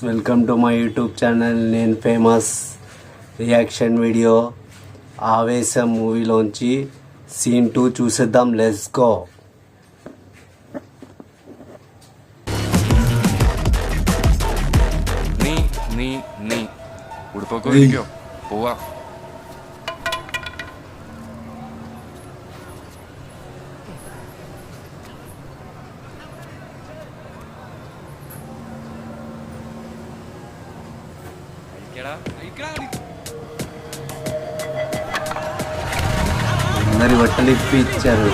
Welcome to my YouTube channel. నేను famous reaction video ఆవేశం మూవీలోంచి scene 2 చూసేద్దాం. Let's go. നീ ഉടുപ്പൊക്കെ ഇരിക്കോ പോവാ. అందరి బట్టలు ఇప్పి ఇచ్చారు.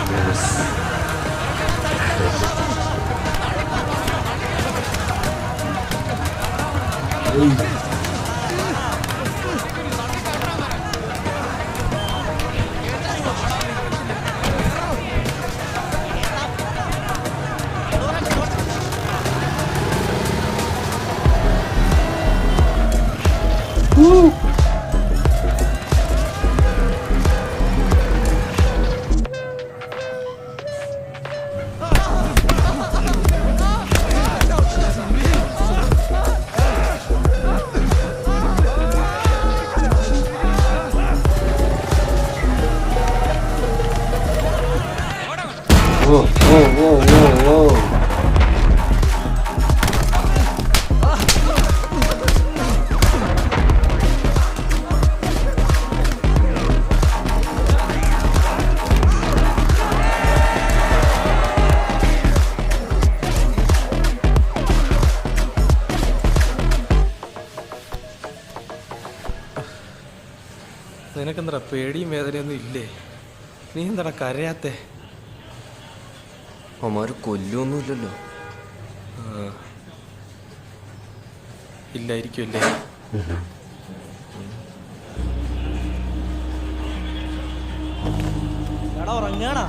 നിനക്കെന്താ പേടിയും വേദനയൊന്നും ഇല്ലേ? നീ എന്താ കരയാത്തെ? അവന്മാര് കൊല്ലൊന്നുമില്ലല്ലോ. ഇല്ലായിരിക്കുമല്ലേ? ഉറങ്ങാണോ?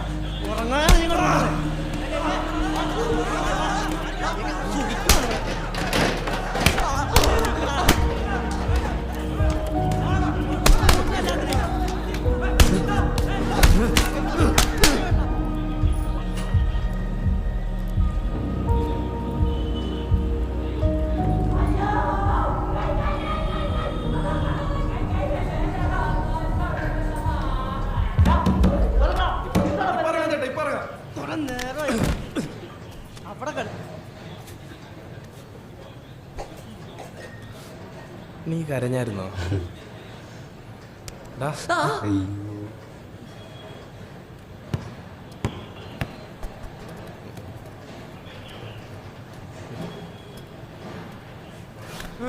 നീ കരഞ്ഞായിരുന്നോ?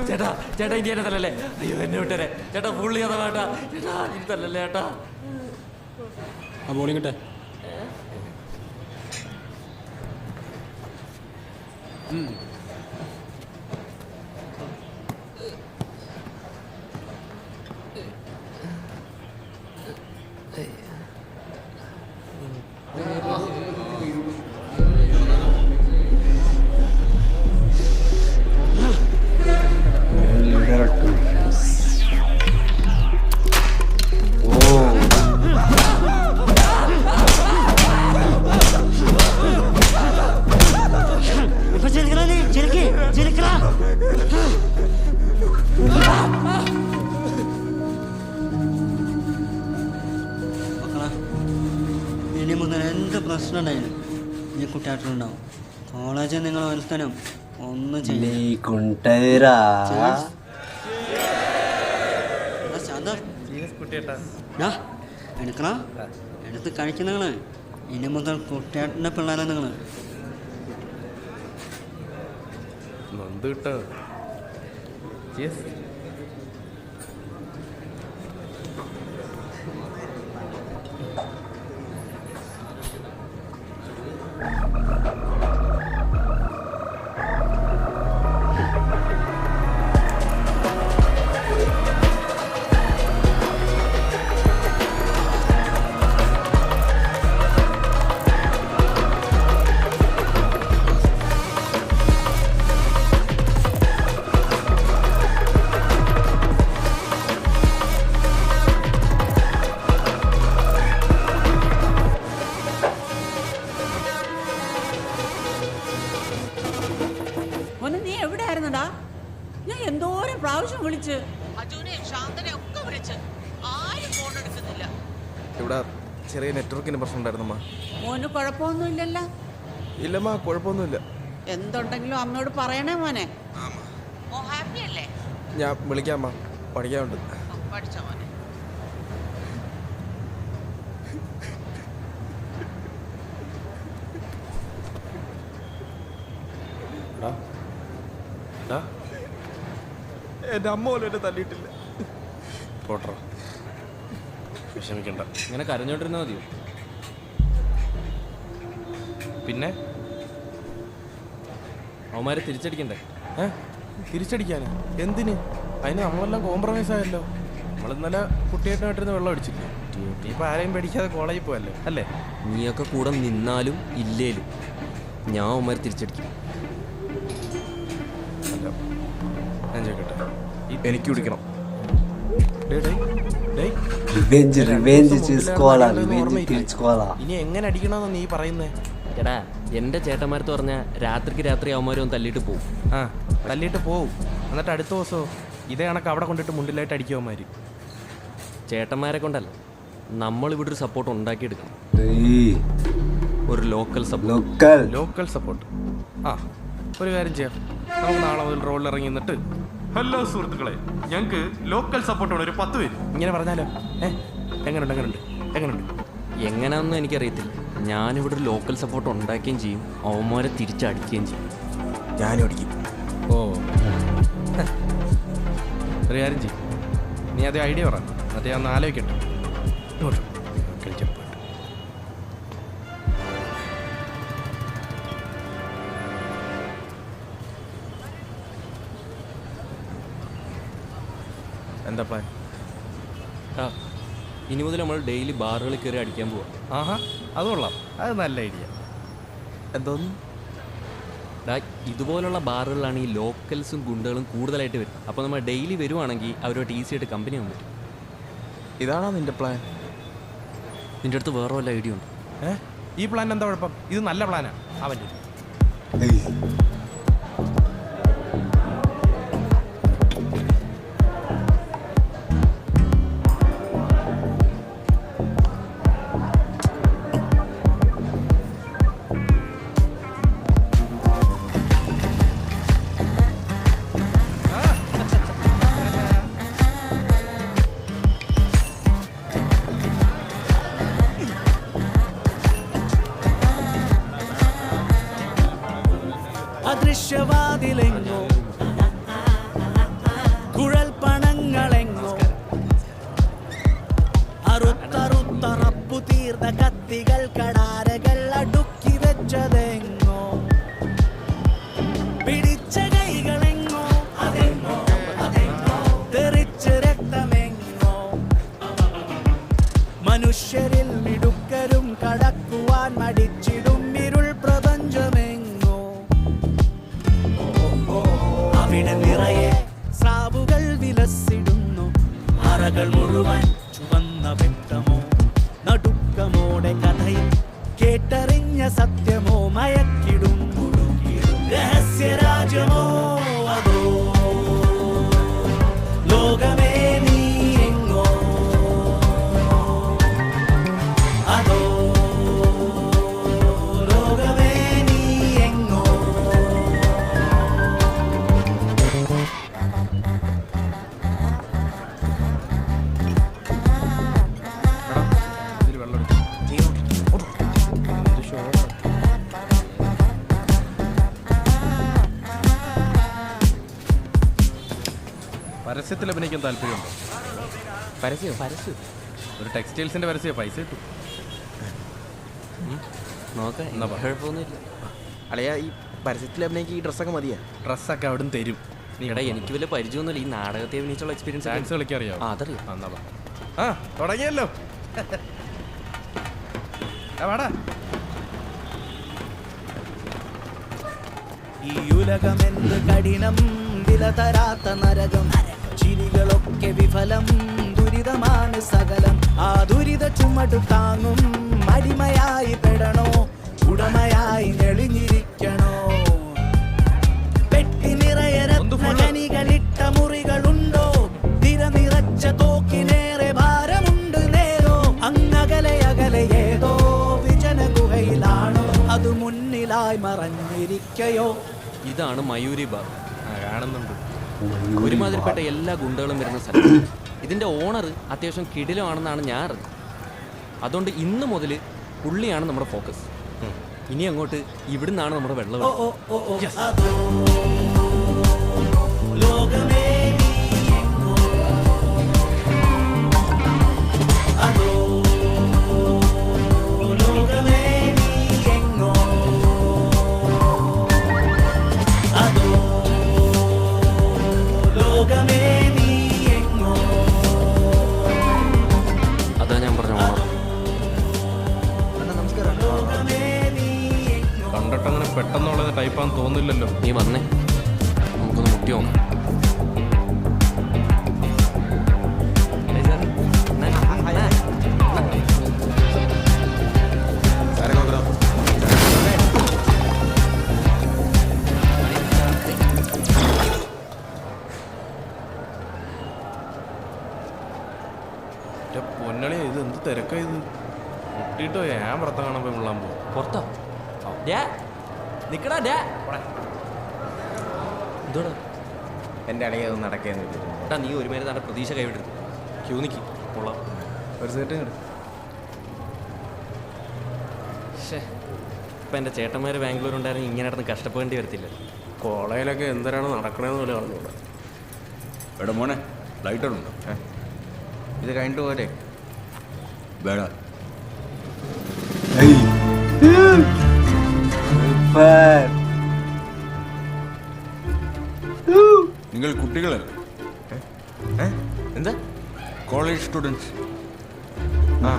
ചേട്ടാ ചേട്ടാ ഇന്ത്യ തല്ലല്ലേ? അയ്യോ എന്നെ വിട്ടരെ ചേട്ടാ. പുള്ളി അതാ വേട്ടാ ചേട്ടാ, ഇതല്ലല്ലേ ചേട്ടാ. ആ ബോളിങ്ങട്ടെ. ഇനി മുതൽ എന്ത് പ്രശ്നം ഉണ്ടായാലും ഈ കുട്ടിയായിട്ടുണ്ടാവും. കോളേജിൽ നിങ്ങൾ ഒരുത്തനും ഒന്നും లేకుంటేరా എടുക്കണം. എടുത്ത് കഴിക്കുന്ന നിങ്ങള് ഇനി മുതൽ കുട്ടിയാട്ടിന്റെ പിള്ളേരെ നിങ്ങള് നന്ദു കിട്ടോ? ഞാൻ എന്തോരം പ്രാവശ്യം വിളിച്ച് അജുനെ ശാന്തനെ ഒക്കെ വിളിച്ച് ആരും ഫോൺ എടുക്കുന്നില്ല. ഇവിടെ ചെറിയ നെറ്റ്വർക്കിന് പ്രശ്നം ഉണ്ടായിരുന്നമ്മ. മോന് കുഴപ്പമൊന്നുമില്ലല്ലോ? ഇല്ലമ്മ, കുഴപ്പമൊന്നുമില്ല. എന്തുണ്ടെങ്കിലും അമ്മയോട് പറയണേ മോനെ. ഓ ഹാപ്പി അല്ലേ? ഞാൻ വിളിക്കാമ്മ, പഠിക്കാനുണ്ട്. പഠിച്ചോ മോനെ. എൻ്റെ അമ്മ പോലും എന്നെ തല്ലിയിട്ടില്ല. പോട്ടറ, വിഷമിക്കണ്ട. ഇങ്ങനെ കരഞ്ഞോണ്ടിരുന്നാ മതിയോ? പിന്നെ അവന്മാരെ തിരിച്ചടിക്കണ്ടേ? തിരിച്ചടിക്കാന് എന്തിന്? അതിന് നമ്മളെല്ലാം കോംപ്രമൈസ് ആയല്ലോ. നമ്മൾ ഇന്നലെ കുട്ടിയായിട്ടിരുന്ന് വെള്ളം അടിച്ചില്ലേ? ഇപ്പം ആരെയും പേടിക്കാതെ കോളേജിൽ പോയല്ലേ അല്ലേ? നീയൊക്കെ കൂടെ നിന്നാലും ഇല്ലേലും ഞാൻ അവന്മാരെ തിരിച്ചടിക്കും. അല്ല, ഞാൻ ചോദിക്കട്ടെ, എനിക്ക് കുടിക്കണം. റിവെഞ്ച് തീർച്ചയായും. ഇനി എങ്ങനെ അടിക്കണമെന്ന് നീ പറയുന്നേ? എടാ, എൻ്റെ ചേട്ടന്മാരത്ത് പറഞ്ഞാൽ രാത്രി അവന്മാരും തല്ലിയിട്ട് പോകും. തല്ലിയിട്ട് പോവും. എന്നിട്ട് അടുത്ത ദിവസമോ ഇതേ കണക്ക് അവിടെ കൊണ്ടിട്ട് മുണ്ടിലായിട്ട് അടിക്കുവന്മാര്. ചേട്ടന്മാരെ കൊണ്ടല്ല, നമ്മളിവിടെ ഒരു സപ്പോർട്ട് ഉണ്ടാക്കിയെടുക്കണം. ഒരു ലോക്കൽ സപ്പോർട്ട്. ഒരു കാര്യം ചെയ്യാം, നമുക്ക് നാളെ മുതൽ റോഡിൽ ഇറങ്ങി നിന്നിട്ട് ഹലോ സുഹൃത്തുക്കളെ, ഞങ്ങൾക്ക് ലോക്കൽ സപ്പോർട്ടാണ് ഒരു 10 പേര് ഇങ്ങനെ പറഞ്ഞാലോ? എങ്ങനെയുണ്ട്? എങ്ങനെയാണെന്നും എനിക്കറിയത്തില്ല. ഞാനിവിടെ ഒരു ലോക്കൽ സപ്പോർട്ട് ഉണ്ടാക്കുകയും ചെയ്യും, അവന്മാരെ തിരിച്ചടിക്കുകയും ചെയ്യും. ഞാനും അടിക്കും. ഒരു കാര്യം ചെയ്യും, നീ അതേ ഐഡിയ പറ, എന്നിട്ട് ഞാൻ ഒന്ന് ആലോചിക്കട്ടെ. എന്താ പ്ലാൻ? ഇനി മുതൽ നമ്മൾ ഡെയിലി ബാറുകളിൽ കയറി അടിക്കാൻ പോവാം. അത് കൊള്ളാം, അത് നല്ല ഐഡിയ. എന്തോന്നു? ഇതുപോലുള്ള ബാറുകളിലാണ് ഈ ലോക്കൽസും ഗുണ്ടകളും കൂടുതലായിട്ട് വരും. അപ്പോൾ നമ്മൾ ഡെയിലി വരുവാണെങ്കിൽ അവരോട് ഈസി ആയിട്ട് കമ്പനി ആവാൻ പറ്റും. ഇതാണോ നിന്റെ പ്ലാൻ? നിൻ്റെ അടുത്ത് വേറെ വല്ല ഐഡിയ ഉണ്ട്? ഈ പ്ലാൻ എന്താ കുഴപ്പം? ഇത് നല്ല പ്ലാനാണ് അവൻ്റെ. അദൃശ്യവാതിലെങ്ങോ കുഴൽ പണങ്ങളെങ്ങോ അറുത്തറുത്തറപ്പു തീർന്ന കത്തികൾ കടാരകൾ അടുക്കി വെച്ചതെങ്ങോ പിടിച്ച കൈകളെങ്ങോ അതെങ്ങോ തെറിച്ച് രക്തമെങ്ങോ മനുഷ്യരിൽ മിടുക്കരും കടക്കുവാൻ മടിച്ചിടും ഇരുൾ പ്രപഞ്ചമെങ്ങോ അവിടെ നിറയെ സ്രാവുകൾ വിലസിടുന്നു അറകൾ മുഴുവൻ ചുവന്ന വ്യക്തമോ നടുക്കമോടെ കഥയിൽ കേട്ടറിഞ്ഞ സത്യമോ മയക്കിടും രഹസ്യരാജ്യമോ അതോ ലോകമേ നീ എങ്ങോ അതോ ലോകമേ നീ എങ്ങോ പരസ്യത്തിൽ അഭിനയിക്കാൻ താല്പര്യമുണ്ടോ? പരസ്യം ഒരു ടെക്സ്റ്റൈൽസിന്റെ പരസ്യം, പൈസ കിട്ടും. നോക്കാം, കുഴപ്പമൊന്നുമില്ല. അളയാ, ഈ പരസ്യത്തിൽ അഭിനയിക്കാൻ ഈ ഡ്രസ്സൊക്കെ മതിയാ? ഡ്രസ്സൊക്കെ അവിടെ തരും. എടാ, എനിക്ക് വലിയ പരിചയമൊന്നുമില്ല. ഈ നാടകത്തെ അഭിനയിച്ചുള്ള എക്സ്പീരിയൻസ്. ഡാൻസ് കളിക്കാൻ അറിയാം? അതറിയാം. തുടങ്ങിയല്ലോ. വാടാ. ഈ ഉലകമെന്ത് കഠിനം, വില തരാത്ത നരകം, ചിരികളൊക്കെ വിഫലം, ദുരിതമാണ് സകലം. ആ ദുരിത ചുമടു താങ്ങും അടിമയായി പെടണോ, ഉടമയായി നെളിഞ്ഞിരിക്കണോ? പെട്ടി നിറയെ രത്നഖനികളിട്ട് ഇതാണ് മയൂരി ബാർ. കാണുന്നുണ്ട്. ഒരുമാതിരിപ്പെട്ട എല്ലാ ഗുണ്ടകളും വരുന്ന സ്ഥലം. ഇതിൻ്റെ ഓണർ അത്യാവശ്യം കിടിലമാണെന്നാണ് ഞാൻ അറിഞ്ഞത്. അതുകൊണ്ട് ഇന്ന് മുതൽ പുള്ളിയാണ് നമ്മുടെ ഫോക്കസ്. ഇനി അങ്ങോട്ട് ഇവിടുന്നാണ് നമ്മുടെ വെള്ളം. അതാ ഞാൻ പറഞ്ഞ ഓണർ. കണ്ടിട്ടങ്ങനെ പെട്ടെന്നുള്ളത് ടൈപ്പാന്ന് തോന്നില്ലല്ലോ. നീ വന്നേ, നമുക്കൊന്ന് മുട്ടി നോക്കാം. പൊന്നളി, ഇത് എന്ത് തിരക്കായത്? മുട്ടിട്ടോ ഞാൻ പുറത്ത് കാണാൻ പോയി മുള്ളാൻ പോകും. പുറത്തോ? നിക്കടാ. എന്തോടാ? എൻ്റെ അടങ്ങി അതൊന്നും നടക്കുകയെന്ന് ഏട്ടാ, നീ ഒരു മേലെ തന്നെ പ്രതീക്ഷ കൈവിടരുത്. ക്യൂ നിൽക്കി കൊള്ളാം. ഒരു സീറ്റ് കിട്ടും. പക്ഷേ ഇപ്പം എൻ്റെ ചേട്ടന്മാർ ബാംഗ്ലൂർ ഉണ്ടായിരുന്നു, ഇങ്ങനെ നടന്ന് കഷ്ടപ്പെടേണ്ടി വരത്തില്ല. കോളേജിലൊക്കെ എന്തിനാണ് നടക്കണേന്ന് പോലെ കാണുന്നുണ്ട്. എടാ മോനെ, ലൈറ്റർ ഉണ്ടോ? ഇത് കഴിഞ്ഞിട്ട് പോലെ വേട. നിങ്ങൾ കുട്ടികളല്ലേ? എന്താ? College students. ആ,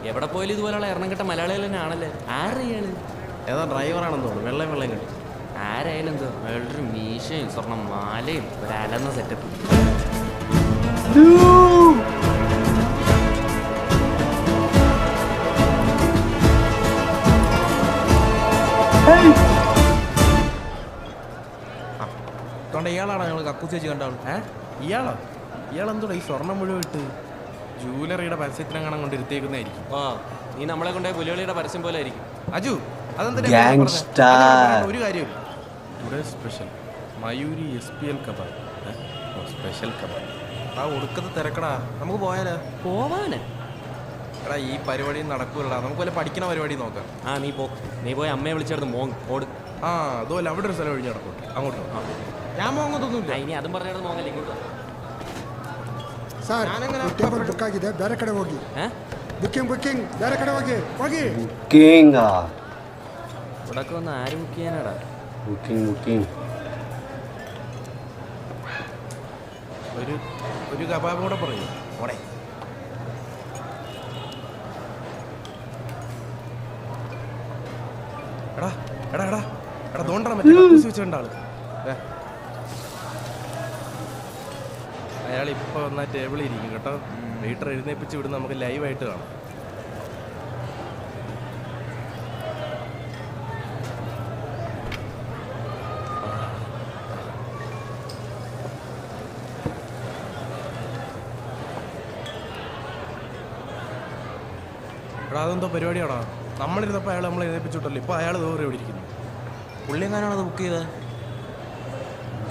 എവിടെ പോയാലും ഇതുപോലുള്ള എണ്ണം കെട്ട മലയാളികൾ തന്നെ ആണല്ലേ. ആരെയാണ്? ഏതാ ഡ്രൈവറാണെന്ന് തോന്നുന്നു. വെള്ളം കിട്ടും. ആരായാലും എന്തോ അയാളുടെ മീശയും സ്വർണ്ണം മാലയും ഒരു അലന്ന സെറ്റപ്പ്. അതുകൊണ്ട് ഇയാളാണോ ഞങ്ങൾ കക്കൂസ് വെച്ച് കണ്ടാവും? ഇയാളെന്തോടാ ഈ സ്വർണം മുഴുവൻ ഇട്ട് ജൂവലറിയുടെ പരസ്യത്തിനെങ്ങാനും കൊണ്ട് ഇരുത്തേക്കുന്നതായിരിക്കും. ആ, നീ നമ്മളെ കൊണ്ടേ പുലികളിയുടെ പരസ്യം പോലെ ആയിരിക്കും. അജു, ഒരു കാര്യമില്ല. ഇവിടെ special Mayuri SPL kebab. Special kebab. ആ ഒടുക്കത്തെ തിരക്കടാ, നമുക്ക് പോയാലോ? പോവാന് എടാ, ഈ പരിപാടി നടക്കൂലടാ. നമുക്ക് വല്ല പഠിക്കണ പരിപാടി നോക്കാം. ആ, നീ പോയി അമ്മയെ വിളിച്ചെടുത്ത് മോങ് ഓട്. ആ, അതുപോലെ അവിടെ ഒരു സ്ഥലം ഒഴിഞ്ഞ് നടക്കട്ടെ. അങ്ങോട്ടോ? ഞാൻ മോങ്ങത്തൊന്നുമില്ല. ഇനി അതും പറഞ്ഞിടത്ത് മോങ്ങല്ല, ഇങ്ങോട്ട്. ಟೇಬಲ್ ಬುಕ್ ಆಗಿದೆ, ಬೇರೆ ಕಡೆ ಹೋಗಿ. ಬುಕ್ಕಿಂಗ್ ಬೇರೆ ಕಡೆ ಹೋಗಿ. ഇവിടെ വന്ന് ആര് ബുക്ക് ചെയ്യാനാടാ? ബുക്കിംഗ് ഒരു കബാബ് കൂടെ പറയൂ. ഓടെ എടാ തോണ്ടാ മറ്റേ കക്കൂസ് വെച്ചിട്ടുണ്ട് ആള്. അയാൾ ഇപ്പൊ വന്നാൽ ടേബിളിൽ ഇരിക്കും കേട്ടോ. വെയിറ്റർ എഴുന്നേപ്പിച്ച് വിടുന്ന നമുക്ക് ലൈവായിട്ട് കാണാം. എടാ, അതെന്തോ പരിപാടിയാണോ? നമ്മളിരുന്നപ്പോൾ അയാൾ നമ്മളെ എഴുന്നേപ്പിച്ചിട്ടല്ലോ. ഇപ്പൊ അയാൾ ദൂരെ എവിടെ ഇരിക്കുന്നു? പുള്ളി എങ്ങനെയാണോ അത് ബുക്ക് ചെയ്തത്?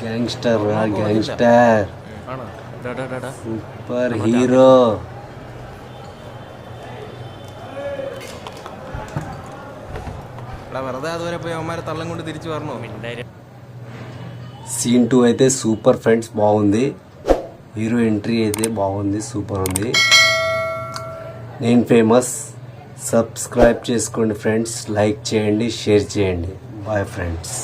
ഗാങ്സ്റ്റർ ആണോ? Super hero. ఎక్కడ వెరదా అది వరకు అమ్మాయి తల్లం കൊണ്ട് తిరిచి వరణం. సీన్ 2 అయితే సూపర్ ఫ్రెండ్స్, బాగుంది. హీరో ఎంట్రీ అయితే బాగుంది, సూపర్ ఉంది. నేను ఫేమస్. సబ్స్క్రైబ్ చేసుకోండి ఫ్రెండ్స్, లైక్ చేయండి, షేర్ చేయండి. Bye friends.